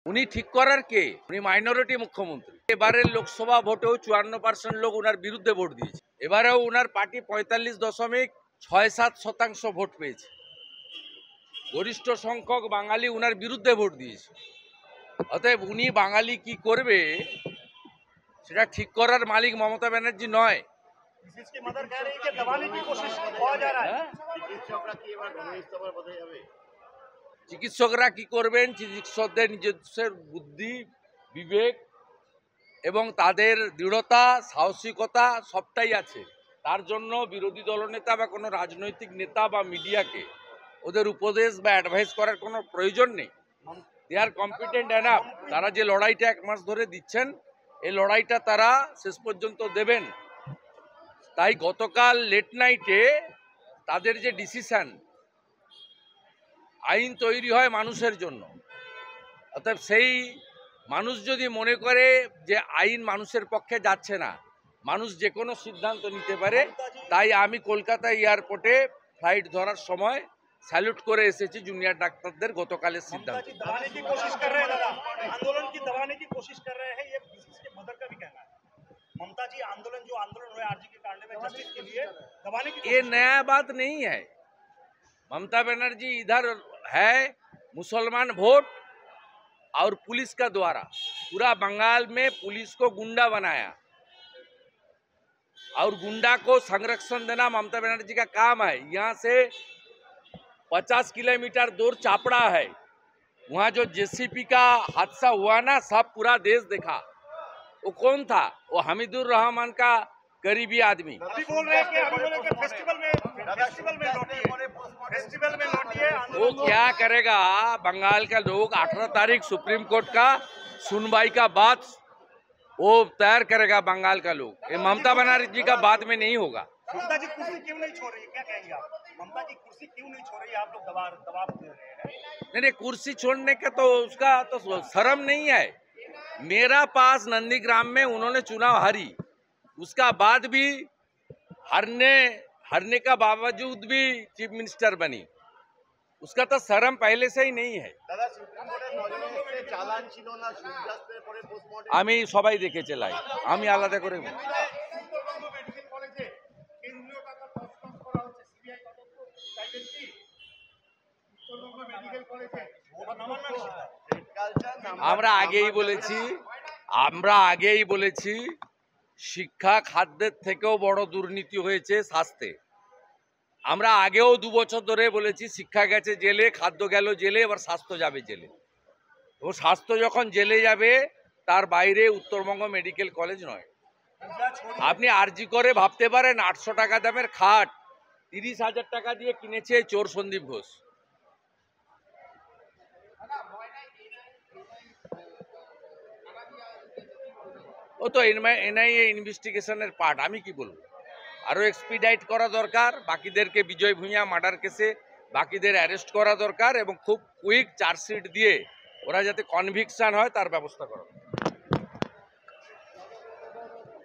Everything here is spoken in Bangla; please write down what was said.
উনি ঠিক করার কে? উনি মাইনরিটি মুখ্যমন্ত্রী। এবারের লোকসভা ভোটেও 54% লোক উনার বিরুদ্ধে ভোট দিয়েছে। এবারেও উনার পার্টি 45.67% ভোট পেয়েছে। গরিষ্ঠ সংখ্যক বাঙালি উনার বিরুদ্ধে ভোট দিয়েছে। অতএব উনি বাঙালি কি করবে সেটা ঠিক করার মালিক মমতা ব্যানার্জি নয়। চিকিৎসকরা কি করবেন? চিকিৎসকদের নিজস্ব বুদ্ধি, বিবেক এবং তাদের দৃঢ়তা, সাহসিকতা সবটাই আছে। তার জন্য বিরোধী দলনেতা বা কোনো রাজনৈতিক নেতা বা মিডিয়াকে ওদের উপদেশ বা অ্যাডভাইস করার কোনো প্রয়োজন নেই। দে আর কম্পিটেন্ট এনাফ। তারা যে লড়াইটা 1 মাস ধরে দিচ্ছেন, এই লড়াইটা তারা শেষ পর্যন্ত দেবেন। তাই গতকাল লেট নাইটে তাদের যে ডিসিশন, আইন তৈরি হয় মানুষের জন্য। অর্থাৎ সেই মানুষ যদি মনে করে যে আইন মানুষের পক্ষে যাচ্ছে না, মানুষ যে কোনো সিদ্ধান্ত নিতে পারে, তাই আমি কলকাতা এয়ারপোর্টে ফ্লাইট ধরার সময় স্যালুট করে এসেছি জুনিয়র ডাক্তারদের গতকালের সিদ্ধান্ত। ये नया बात नहीं है। ममता बनर्जी इधर है मुसलमान वोट और पुलिस का द्वारा पूरा बंगाल में पुलिस को गुंडा बनाया और गुंडा को संरक्षण देना ममता बनर्जी का काम है। यहाँ से 50 किलोमीटर दूर चापड़ा है, वहाँ जो जेसीपी का हादसा हुआ ना, सब पूरा देश देखा। वो कौन था? वो हमीदुर रहमान का करीबी आदमी। अभी बोल रहे हैं कि फेस्टिवल में वो क्या करेगा? बंगाल का लोग 18 तारीख सुप्रीम कोर्ट का सुनवाई का बाद वो तैयार करेगा बंगाल का लोग। ये ममता बनर्जी का बाद में नहीं होगा। ममता जी कुर्सी क्यों नहीं छोड़ रही है, क्या कहेंगे आप? ममता जी कुर्सी क्यों नहीं छोड़ रही है? आप लोग दबाव दे रहे हैं। नहीं, कुर्सी छोड़ने का तो उसका तो शर्म नहीं है। मेरा पास नंदीग्राम में उन्होंने चुनाव हारी, उसका बाद भी हारने का बावजूद भी चीफ मिनिस्टर बनी, उसका तो शर्म पहले से ही नहीं है। আমি সবাই দেখেছে লাইভ, আমি আলাদা করে আমরা আগেই বলেছি শিক্ষা খাদ্যের থেকেও বড় দুর্নীতি হয়েছে স্বাস্থ্যে। আমরা আগেও 2 বছর ধরে বলেছি শিক্ষা গেছে জেলে, খাদ্য গেল জেলে, এবার স্বাস্থ্য যাবে জেলে। ও স্বাস্থ্য যখন জেলে যাবে তার বাইরে উত্তরবঙ্গ মেডিকেল কলেজ নয়। আপনি আরজি করে ভাবতে পারেন 800 টাকা দামের খাট 30,000 টাকা দিয়ে কিনেছে চোর সন্দীপ ঘোষ। ও তো এনআইএ ইনভেস্টিগেশনের পার্ট, আমি কি বলবো? আরও এক্সপিডাইট করা দরকার, বাকিদেরকে বিজয় ভূঁইয়া মার্ডার কেসে বাকিদের অ্যারেস্ট করা দরকার এবং খুব কুইক চার্জশিট দিয়ে ওরা যাতে কনভিকশন হয় তার ব্যবস্থা করা।